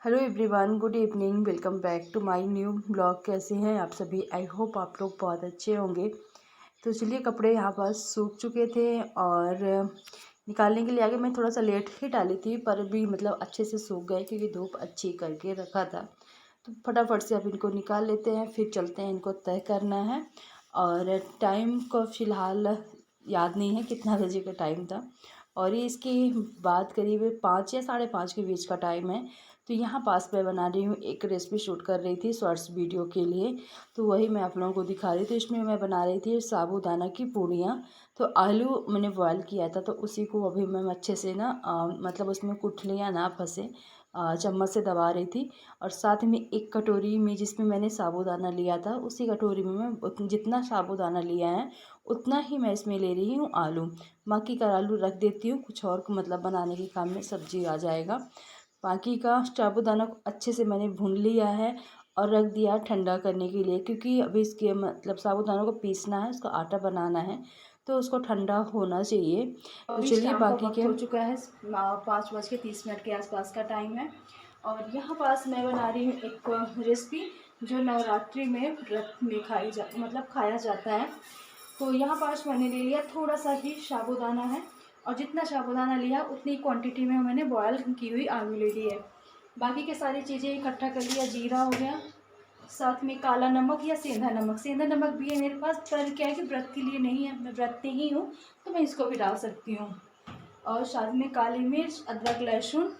Hello everyone, good evening. Welcome back to my new blog. कैसे हैं आप सभी? आई होप आप लोग बहुत अच्छे होंगे। तो चलिए, कपड़े यहाँ पास सूख चुके थे और निकालने के लिए आगे मैं थोड़ा सा लेट ही डाली थी, पर भी मतलब अच्छे से सूख गए क्योंकि धूप अच्छी करके रखा था। तो फटाफट से अब इनको निकाल लेते हैं, फिर चलते हैं, इनको तय करना है। और टाइम को फ़िलहाल याद नहीं है कितना बजे का टाइम था, और ये इसकी बात करीब 5 या 5:30 के बीच का टाइम है। तो यहाँ पास मैं बना रही हूँ, एक रेसिपी शूट कर रही थी शॉर्ट्स वीडियो के लिए, तो वही मैं आप लोगों को दिखा रही थी। इसमें मैं बना रही थी साबूदाना की पूड़ियाँ। तो आलू मैंने बॉयल किया था, तो उसी को अभी मैं अच्छे से ना मतलब उसमें गुठलियाँ ना फंसे, चम्मच से दबा रही थी। और साथ में एक कटोरी में जिसमें मैंने साबूदाना लिया था, उसी कटोरी में मैं जितना साबूदाना लिया है उतना ही मैं इसमें ले रही हूँ आलू। बाकी का आलू रख देती हूँ, कुछ और मतलब बनाने के काम में सब्जी आ जाएगा। बाकी का साबूदाना को अच्छे से मैंने भून लिया है और रख दिया ठंडा करने के लिए, क्योंकि अभी इसके मतलब साबूदाना को पीसना है, उसका आटा बनाना है, तो उसको ठंडा होना चाहिए। तो अभी चलिए, शाम का बाकी वक्त के हो चुका है। 5:30 के आसपास का टाइम है। और यहाँ पास मैं बना रही हूँ एक रेसिपी जो नवरात्रि में व्रत में खाया जाता है। तो यहाँ पास मैंने ले लिया थोड़ा सा ही साबूदाना है, और जितना साबूदाना लिया उतनी क्वांटिटी में मैंने बॉयल की हुई आलू ले ली है। बाकी के सारी चीज़ें इकट्ठा कर लिया। जीरा हो गया, साथ में काला नमक या सेंधा नमक भी है मेरे पास, पर क्या है कि व्रत के लिए नहीं है, मैं व्रत नहीं हूँ, तो मैं इसको भी डाल सकती हूँ। और साथ में काली मिर्च, अदरक, लहसुन,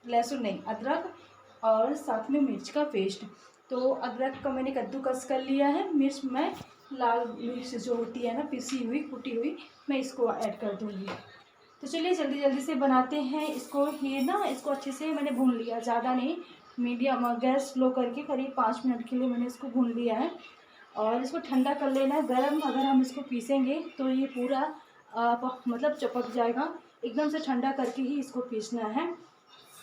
लहसुन नहीं अदरक, और साथ में मिर्च का पेस्ट। तो अदरक का मैंने कद्दूकस कर लिया है। मिर्च मैं लाल मिर्च जो होती है ना, पिसी हुई कुटी हुई, मैं इसको ऐड कर दूँगी। तो चलिए जल्दी जल्दी से बनाते हैं इसको। ये ना इसको अच्छे से मैंने भून लिया, ज़्यादा नहीं, मीडियम गैस स्लो करके करीब 5 मिनट के लिए मैंने इसको भून लिया है। और इसको ठंडा कर लेना है। गरम अगर हम इसको पीसेंगे तो ये पूरा मतलब चपक जाएगा। एकदम से ठंडा करके ही इसको पीसना है,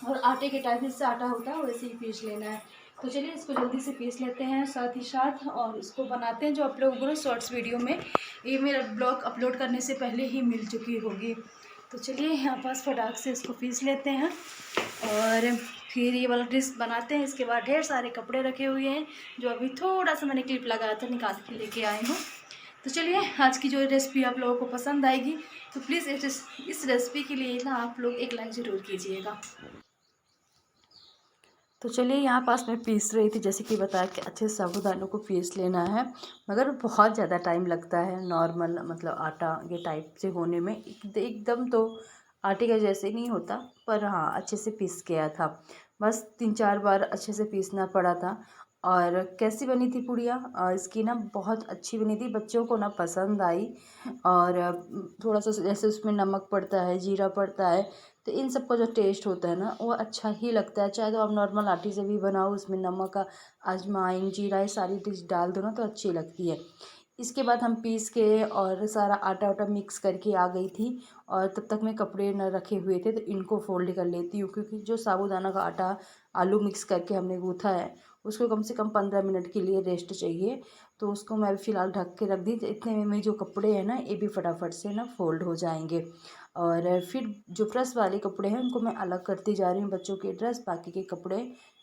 और आटे के टाइप जिससे आटा होता है वैसे ही पीस लेना है। तो चलिए इसको जल्दी से पीस लेते हैं साथ ही साथ, और इसको बनाते हैं। जो आप लोगों को शॉर्ट्स वीडियो में ये मेरा ब्लॉग अपलोड करने से पहले ही मिल चुकी होगी। तो चलिए यहाँ पास फटाक से इसको पीस लेते हैं और फिर ये वाला डिश बनाते हैं। इसके बाद ढेर सारे कपड़े रखे हुए हैं जो अभी थोड़ा सा मैंने क्लिप लगाया था, निकाल के लेके आई हूँ। तो चलिए, आज की जो रेसिपी आप लोगों को पसंद आएगी, तो प्लीज़ इस रेसिपी के लिए ना आप लोग एक लाइक ज़रूर कीजिएगा। तो चलिए, यहाँ पास मैं पीस रही थी, जैसे कि बताया कि अच्छे से साबूदानों को पीस लेना है, मगर बहुत ज़्यादा टाइम लगता है नॉर्मल मतलब आटा ये टाइप से होने में। एकदम तो आटे का जैसे नहीं होता, पर हाँ अच्छे से पीस गया था। बस 3-4 बार अच्छे से पीसना पड़ा था। और कैसी बनी थी पुड़िया? इसकी ना बहुत अच्छी बनी थी, बच्चों को ना पसंद आई। और थोड़ा सा जैसे उसमें नमक पड़ता है, जीरा पड़ता है, तो इन सब का जो टेस्ट होता है ना वो अच्छा ही लगता है। चाहे तो आप नॉर्मल आटे से भी बनाओ, उसमें नमक का अजवाइन जीरा ये सारी डिश डाल दो ना तो अच्छी लगती है। इसके बाद हम पीस के और सारा आटा वाटा मिक्स करके आ गई थी, और तब तक मैं कपड़े न रखे हुए थे, तो इनको फोल्ड कर लेती हूँ, क्योंकि जो साबूदाना का आटा आलू मिक्स करके हमने गूँथा है उसको कम से कम 15 मिनट के लिए रेस्ट चाहिए। तो उसको मैं अभी फ़िलहाल ढक के रख दी, तो इतने में मेरे जो कपड़े हैं ना ये भी फटाफट से ना फोल्ड हो जाएंगे। और फिर जो प्रेस वाले कपड़े हैं उनको मैं अलग करती जा रही हूँ, बच्चों के ड्रेस, बाकी के कपड़े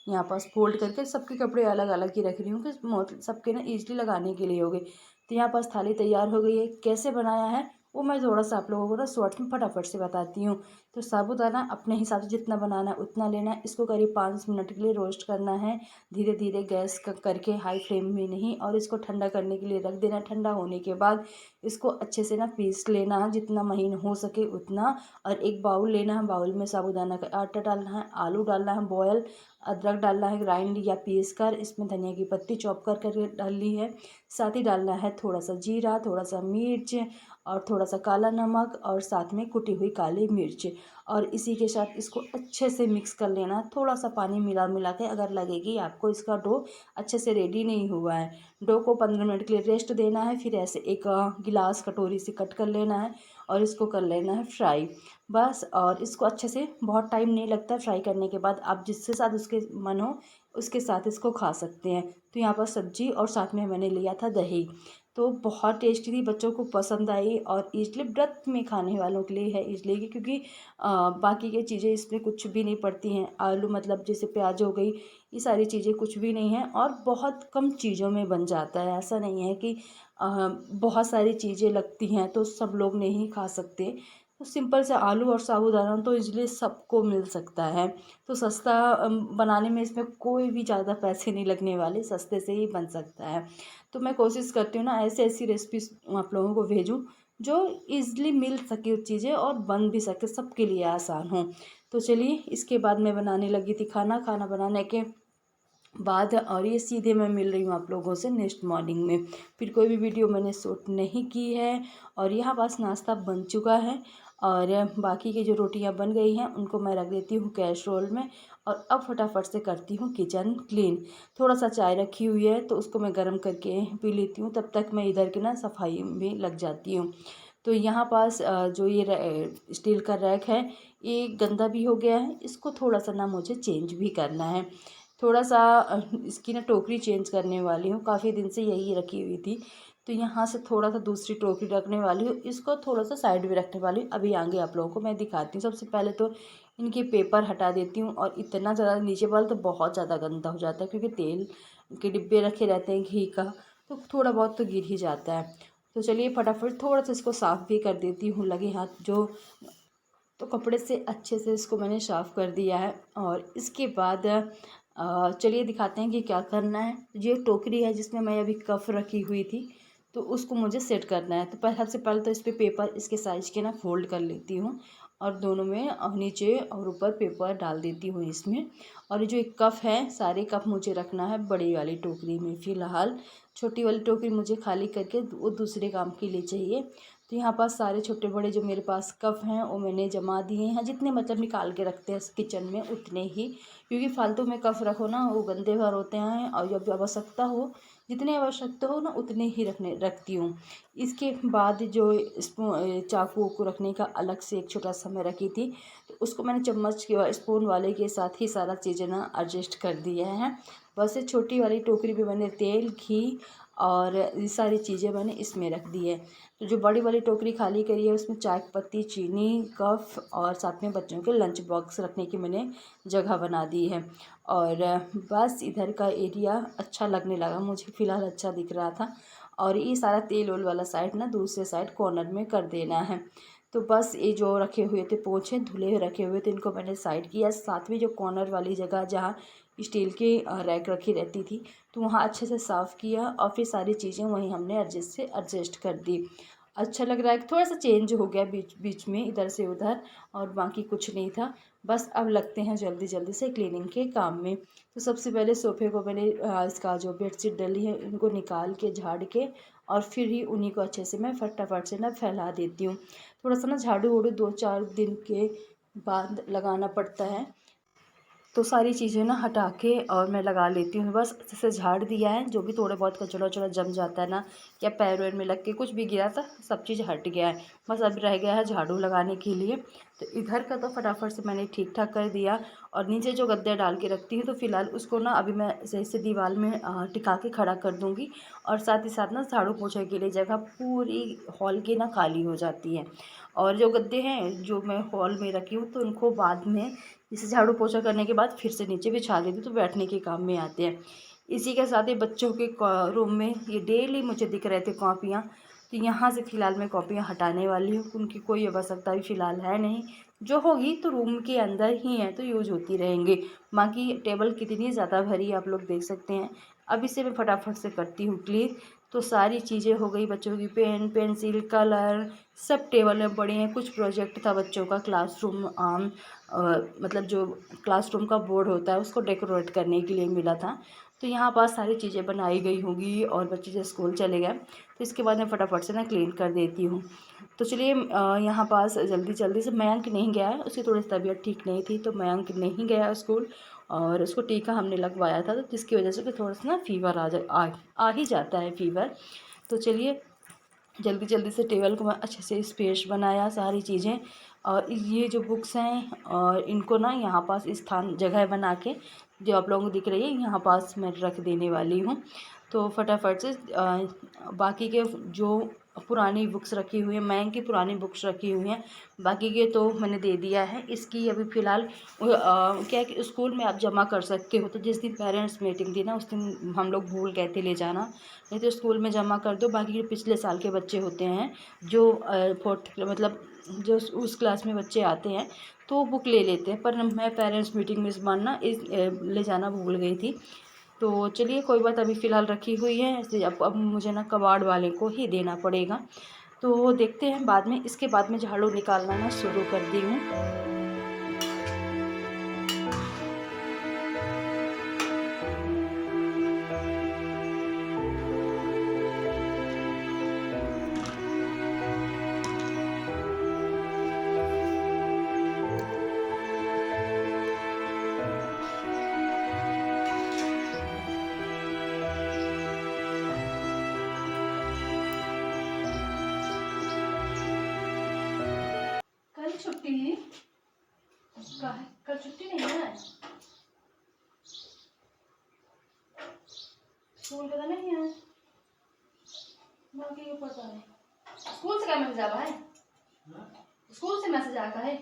यहाँ पास फोल्ड करके सबके कपड़े अलग अलग ही रख रही हूँ कि सबके ना ईजिली लगाने के लिए हो गए। तो यहाँ पास थाली तैयार हो गई है। कैसे बनाया है वो मैं थोड़ा सा आप लोगों को ना शॉर्ट में फटाफट से बताती हूँ। तो साबूदाना अपने हिसाब से जितना बनाना है उतना लेना है। इसको करीब 5 मिनट के लिए रोस्ट करना है, धीरे धीरे गैस करके, हाई फ्लेम में नहीं। और इसको ठंडा करने के लिए रख देना। ठंडा होने के बाद इसको अच्छे से ना पीस लेना है, जितना महीन हो सके उतना। और एक बाउल लेना है, बाउल में साबूदाना का आटा डालना है, आलू डालना है बॉयल, अदरक डालना है ग्राइंड या पीस कर, इसमें धनिया की पत्ती चॉप कर डालनी है। साथ ही डालना है थोड़ा सा जीरा, थोड़ा सा मिर्च, और थोड़ा सा काला नमक, और साथ में कुटी हुई काली मिर्च। और इसी के साथ इसको अच्छे से मिक्स कर लेना। थोड़ा सा पानी मिला मिला के, अगर लगेगी आपको इसका डो अच्छे से रेडी नहीं हुआ है, डो को 15 मिनट के लिए रेस्ट देना है। फिर ऐसे एक गिलास कटोरी से कट कर लेना है और इसको कर लेना है फ्राई, बस। और इसको अच्छे से, बहुत टाइम नहीं लगता फ्राई करने के बाद, आप जिसके साथ उसके मन हो उसके साथ इसको खा सकते हैं। तो यहाँ पर सब्जी और साथ में मैंने लिया था दही। तो बहुत टेस्टी थी, बच्चों को पसंद आई और इजली व्रत में खाने वालों के लिए है इजली की, क्योंकि बाकी की चीज़ें इसमें कुछ भी नहीं पड़ती हैं। आलू मतलब जैसे प्याज हो गई, ये सारी चीज़ें कुछ भी नहीं है और बहुत कम चीज़ों में बन जाता है। ऐसा नहीं है कि बहुत सारी चीज़ें लगती हैं तो सब लोग नहीं खा सकते। तो सिंपल से आलू और साबूदाना तो इजली सबको मिल सकता है। तो सस्ता बनाने में इसमें कोई भी ज़्यादा पैसे नहीं लगने वाले, सस्ते से ही बन सकता है। तो मैं कोशिश करती हूँ ना ऐसी ऐसी रेसिपीज आप लोगों को भेजूँ जो ईज़िली मिल सके वो चीज़ें और बन भी सके, सबके लिए आसान हो। तो चलिए इसके बाद मैं बनाने लगी थी खाना। खाना बनाने के बाद और ये सीधे मैं मिल रही हूँ आप लोगों से नेक्स्ट मॉर्निंग में। फिर कोई भी वीडियो मैंने शूट नहीं की है और यहाँ बस नाश्ता बन चुका है और बाकी की जो रोटियाँ बन गई हैं उनको मैं रख देती हूँ कैसरोल में और अब फटाफट से करती हूँ किचन क्लीन। थोड़ा सा चाय रखी हुई है तो उसको मैं गर्म करके पी लेती हूँ, तब तक मैं इधर के ना सफाई में लग जाती हूँ। तो यहाँ पास जो ये स्टील का रैक है ये गंदा भी हो गया है, इसको थोड़ा सा ना मुझे चेंज भी करना है। थोड़ा सा इसकी ना टोकरी चेंज करने वाली हूँ, काफ़ी दिन से यही रखी हुई थी तो यहाँ से थोड़ा सा दूसरी टोकरी रखने वाली हूँ, इसको थोड़ा सा साइड में रखने वाली हूँ। अभी आगे आप लोगों को मैं दिखाती हूँ। सबसे पहले तो इनके पेपर हटा देती हूँ और इतना ज़्यादा नीचे वाला तो बहुत ज़्यादा गंदा हो जाता है क्योंकि तेल के डिब्बे रखे रहते हैं घी का, तो थोड़ा बहुत तो गिर ही जाता है। तो चलिए फटाफट थोड़ा सा इसको साफ़ भी कर देती हूँ लगे हाथ जो। तो कपड़े से अच्छे से इसको मैंने साफ़ कर दिया है और इसके बाद चलिए दिखाते हैं कि क्या करना है। ये टोकरी है जिसमें मैं अभी कफ रखी हुई थी तो उसको मुझे सेट करना है। तो सबसे पहले तो इस पर पेपर इसके साइज़ के ना फोल्ड कर लेती हूँ और दोनों में नीचे और ऊपर पेपर डाल देती हूँ इसमें। और ये जो एक कप है सारे कप मुझे रखना है बड़ी वाली टोकरी में फ़िलहाल। छोटी वाली टोकरी मुझे खाली करके वो दूसरे काम के लिए चाहिए। तो यहाँ पास सारे छोटे बड़े जो मेरे पास कप हैं वो मैंने जमा दिए हैं, जितने मतलब निकाल के रखते हैं किचन में उतने ही, क्योंकि फालतू में कप रखो ना वो गंदे भर होते हैं और जब आवश्यकता हो जितनी आवश्यकता हो ना उतने ही रखती हूँ। इसके बाद जो चाकू को रखने का अलग से एक छोटा सा मैं रखी थी तो उसको मैंने चम्मच के स्पून वाले के साथ ही सारा चीज़ें ना एडजस्ट कर दिया है। बस ये छोटी वाली टोकरी में मैंने तेल घी और ये सारी चीज़ें मैंने इसमें रख दी है। तो जो बड़ी वाली टोकरी खाली करी है उसमें चाय पत्ती चीनी कफ और साथ में बच्चों के लंच बॉक्स रखने की मैंने जगह बना दी है। और बस इधर का एरिया अच्छा लगने लगा मुझे, फ़िलहाल अच्छा दिख रहा था। और ये सारा तेल ओल वाला साइड ना दूसरे साइड कॉर्नर में कर देना है। तो बस ये जो रखे हुए थे पोंछे धुले हुए रखे हुए थे इनको मैंने साइड किया। साथ में जो कॉर्नर वाली जगह जहाँ स्टील की रैक रखी रहती थी तो वहाँ अच्छे से साफ़ किया और फिर सारी चीज़ें वहीं हमने एडजस्ट कर दी। अच्छा लग रहा है, थोड़ा सा चेंज हो गया बीच बीच में इधर से उधर और बाकी कुछ नहीं था। बस अब लगते हैं जल्दी जल्दी से क्लीनिंग के काम में। तो सबसे पहले सोफ़े को मैंने इसका जो बेडशीट डली है इनको निकाल के झाड़ के और फिर ही उन्हीं को अच्छे से मैं फटाफट से ना फैला देती हूँ। थोड़ा सा ना झाड़ू वाड़ू 2-4 दिन के बाद लगाना पड़ता है तो सारी चीज़ें ना हटा के और मैं लगा लेती हूँ। बस अच्छे से झाड़ दिया है, जो भी थोड़ा बहुत कचरा वचरा जम जाता है ना या पैर वैर में लग के कुछ भी गिरा था सब चीज़ हट गया है। बस अब रह गया है झाड़ू लगाने के लिए। तो इधर का तो फटाफट से मैंने ठीक ठाक कर दिया और नीचे जो गद्दे डाल के रखती हूँ तो फिलहाल उसको ना अभी मैं सही से दीवार में टिका के खड़ा कर दूँगी। और साथ ही साथ ना झाड़ू पोछे के लिए जगह पूरी हॉल की ना खाली हो जाती है। और जो गद्दे हैं जो मैं हॉल में रखी हूँ तो उनको बाद में इसे झाड़ू पोछा करने के बाद फिर से नीचे बिछा देती हूँ तो बैठने के काम में आते हैं। इसी के साथ ही बच्चों के रूम में ये डेली मुझे दिख रहे थे कॉपियाँ, तो यहाँ से फ़िलहाल मैं कॉपियाँ हटाने वाली हूँ। उनकी कोई आवश्यकता भी फ़िलहाल है नहीं, जो होगी तो रूम के अंदर ही है तो यूज़ होती रहेंगी। बाकी टेबल कितनी ज़्यादा भरी है आप लोग देख सकते हैं। अब इसे मैं फटाफट से करती हूँ क्लीन। तो सारी चीज़ें हो गई, बच्चों की पेन पेंसिल कलर सब टेबल में पड़े हैं। कुछ प्रोजेक्ट था बच्चों का क्लासरूम मतलब जो क्लासरूम का बोर्ड होता है उसको डेकोरेट करने के लिए मिला था। तो यहाँ पास सारी चीज़ें बनाई गई होंगी और बच्चे जब स्कूल चले गए तो इसके बाद मैं फटाफट से ना क्लीन कर देती हूँ। तो चलिए यहाँ पास जल्दी जल्दी से मयंक नहीं गया है, उसकी थोड़ी तबीयत ठीक नहीं थी तो मयंक नहीं गया स्कूल और उसको टीका हमने लगवाया था तो जिसकी वजह से फिर थोड़ा सा ना फीवर आ ही जाता है फीवर। तो चलिए जल्दी जल्दी से टेबल को मैं अच्छे से स्पेस बनाया सारी चीज़ें। और ये जो बुक्स हैं और इनको ना यहाँ पास स्थान जगह बना के जो आप लोगों को दिख रही है यहाँ पास मैं रख देने वाली हूँ। तो फटाफट से बाकी के जो पुरानी बुक्स रखी हुई हैं, मैंग की पुरानी बुक्स रखी हुई हैं, बाकी के तो मैंने दे दिया है। इसकी अभी फ़िलहाल क्या है कि स्कूल में आप जमा कर सकते हो, तो जिस दिन पेरेंट्स मीटिंग थी ना उस दिन हम लोग भूल गए थे ले जाना, नहीं तो स्कूल में जमा कर दो। बाकी जो पिछले साल के बच्चे होते हैं जो फोर्थ मतलब जो उस क्लास में बच्चे आते हैं तो बुक ले लेते हैं, पर मैं पेरेंट्स मीटिंग में इस बार ना ले जाना भूल गई थी। तो चलिए कोई बात, अभी फ़िलहाल रखी हुई है ऐसे। अब मुझे ना कबाड़ वाले को ही देना पड़ेगा, तो देखते हैं बाद में। इसके बाद में झाड़ू निकालना ना शुरू कर दी हूँ। कल छुट्टी कल छुट्टी नहीं है, स्कूल का तो नहीं है, बाकी को पता नहीं। स्कूल से क्या मैसेज आया है? स्कूल से मैसेज आता है?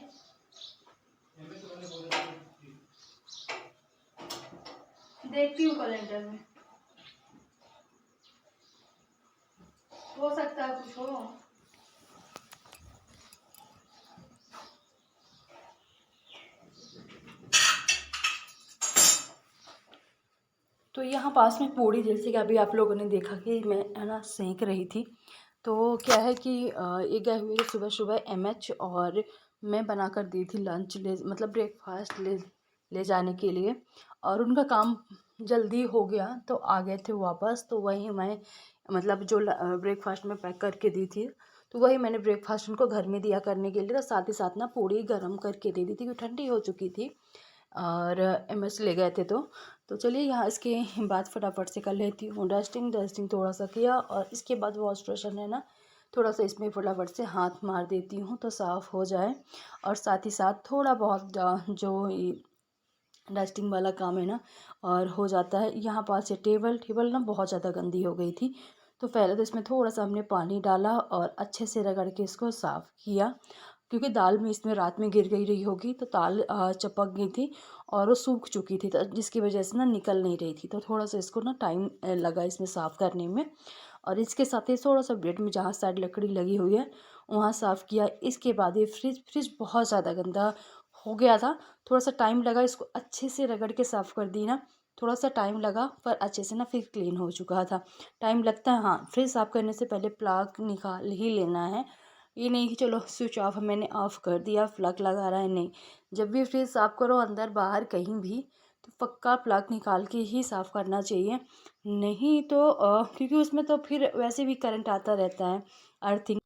देखती हूँ कैलेंडर में, हो सकता है कुछ हो। तो यहाँ पास में पूड़ी, जैसे कि अभी आप लोगों ने देखा कि मैं है ना सेंक रही थी, तो क्या है कि ये गए हुए थे सुबह सुबह एमएच, और मैं बना कर दी थी लंच मतलब ब्रेकफास्ट ले जाने के लिए, और उनका काम जल्दी हो गया तो आ गए थे वापस। तो वही मैं मतलब जो ब्रेकफास्ट में पैक करके दी थी, तो वही मैंने ब्रेकफास्ट उनको घर में दिया करने के लिए, तो साथ ही साथ ना पूड़ी गर्म करके दे दी थी क्योंकि ठंडी हो चुकी थी, और एमएच ले गए थे। तो चलिए यहाँ इसके बाद फटाफट से कर लेती हूँ डस्टिंग थोड़ा सा किया, और इसके बाद वॉश बेसिन है ना, थोड़ा सा इसमें फटाफट से हाथ मार देती हूँ तो साफ़ हो जाए। और साथ ही साथ थोड़ा बहुत जो डस्टिंग वाला काम है ना और हो जाता है। यहाँ पास से टेबल ना बहुत ज़्यादा गंदी हो गई थी, तो पहले तो इसमें थोड़ा सा हमने पानी डाला और अच्छे से रगड़ के इसको साफ़ किया, क्योंकि दाल में इसमें रात में गिर गई रही होगी तो दाल चपक गई थी और वो सूख चुकी थी, तो जिसकी वजह से ना निकल नहीं रही थी, तो थोड़ा सा इसको ना टाइम लगा इसमें साफ़ करने में। और इसके साथ ही थोड़ा सा बेड में जहाँ साइड लकड़ी लगी हुई है वहाँ साफ़ किया। इसके बाद ये फ्रिज बहुत ज़्यादा गंदा हो गया था, थोड़ा सा टाइम लगा इसको अच्छे से रगड़ के साफ़ कर दी ना, थोड़ा सा टाइम लगा पर अच्छे से ना फिर क्लीन हो चुका था। टाइम लगता है हाँ, फ्रिज साफ़ करने से पहले प्लग निकाल ही लेना है, ये नहीं कि चलो स्विच ऑफ मैंने ऑफ़ कर दिया प्लग लगा रहा है, नहीं। जब भी फ्रिज साफ़ करो अंदर बाहर कहीं भी, तो पक्का प्लग निकाल के ही साफ़ करना चाहिए, नहीं तो क्योंकि उसमें तो फिर वैसे भी करंट आता रहता है, अर्थिंग।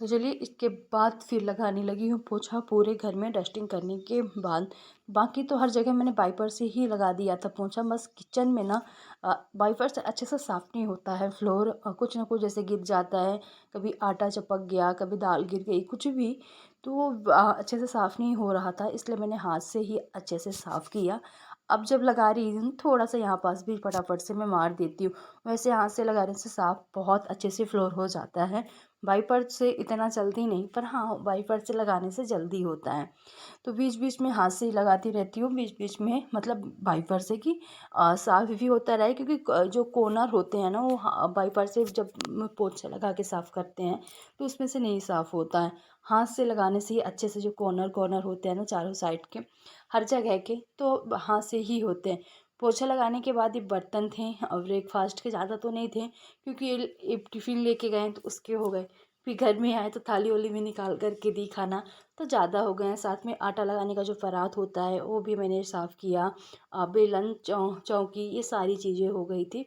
तो चलिए इसके बाद फिर लगाने लगी हूँ पोछा पूरे घर में डस्टिंग करने के बाद। बाकी तो हर जगह मैंने वाइपर से ही लगा दिया था पोछा, बस किचन में ना वाइपर से अच्छे से साफ़ नहीं होता है फ्लोर, कुछ ना कुछ जैसे गिर जाता है, कभी आटा चपक गया, कभी दाल गिर गई, कुछ भी, तो वो अच्छे से साफ़ नहीं हो रहा था, इसलिए मैंने हाथ से ही अच्छे से साफ़ किया। अब जब लगा रही हूँ थोड़ा सा यहाँ पास भी फटाफट से मैं मार देती हूँ, वैसे हाथ से लगाने से साफ़ बहुत अच्छे से फ्लोर हो जाता है, वाइपर से इतना जल्दी नहीं, पर हाँ वाइपर से लगाने से जल्दी होता है। तो बीच बीच में हाथ से ही लगाती रहती हूँ, बीच बीच में मतलब वाइपर से कि साफ़ भी होता रहे, क्योंकि जो कॉर्नर होते हैं ना वो वाइपर से जब पोछा लगा के साफ़ करते हैं तो उसमें से नहीं साफ़ होता है। हाथ से लगाने से ही अच्छे से जो कॉर्नर कॉर्नर होते हैं ना चारों साइड के हर जगह के, तो हाथ से ही होते हैं। पोछा लगाने के बाद ये बर्तन थे और ब्रेकफास्ट के, ज़्यादा तो नहीं थे क्योंकि ये टिफ़िन लेके गए तो उसके हो गए, फिर घर में आए तो थाली वाली में निकाल कर के दी खाना, तो ज़्यादा हो गए हैं। साथ में आटा लगाने का जो परात होता है वो भी मैंने साफ़ किया, बेलन चौकी ये सारी चीज़ें हो गई थी।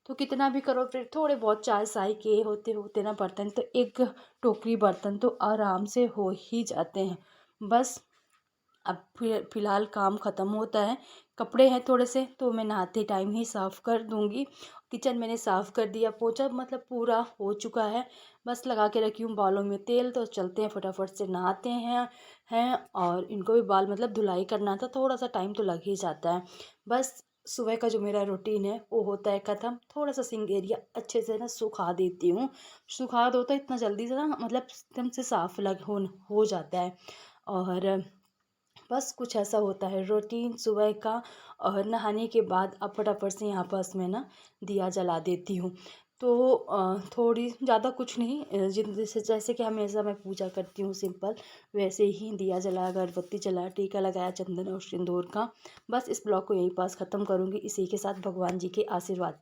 तो कितना भी करो फिर थोड़े बहुत चाय साय के होते होते ना बर्तन तो एक टोकरी बर्तन तो आराम से हो ही जाते हैं। बस अब फिर फ़िलहाल काम ख़त्म होता है, कपड़े हैं थोड़े से तो मैं नहाते टाइम ही साफ़ कर दूँगी। किचन मैंने साफ़ कर दिया, पोछा मतलब पूरा हो चुका है, बस लगा के रखी हूँ बालों में तेल, तो चलते हैं फटाफट से नहाते हैं और इनको भी बाल मतलब धुलाई करना था, थोड़ा सा टाइम तो लग ही जाता है। बस सुबह का जो मेरा रूटीन है वो होता है ख़त्म। थोड़ा सा सिंक एरिया अच्छे से ना सुखा देती हूँ। सुखा दो तो इतना जल्दी से ना मतलब एकदम से साफ लग हो जाता है। और बस कुछ ऐसा होता है रूटीन सुबह का। और नहाने के बाद अब फटाफट से यहाँ पास मैं ना दिया जला देती हूँ। तो थोड़ी ज़्यादा कुछ नहीं, जैसे जैसे कि हमेशा मैं पूजा करती हूँ सिंपल, वैसे ही दिया जलाया, अगरबत्ती जलाया, टीका लगाया चंदन और सिंदूर का। बस इस ब्लॉग को यहीं पास ख़त्म करूँगी इसी के साथ भगवान जी के आशीर्वाद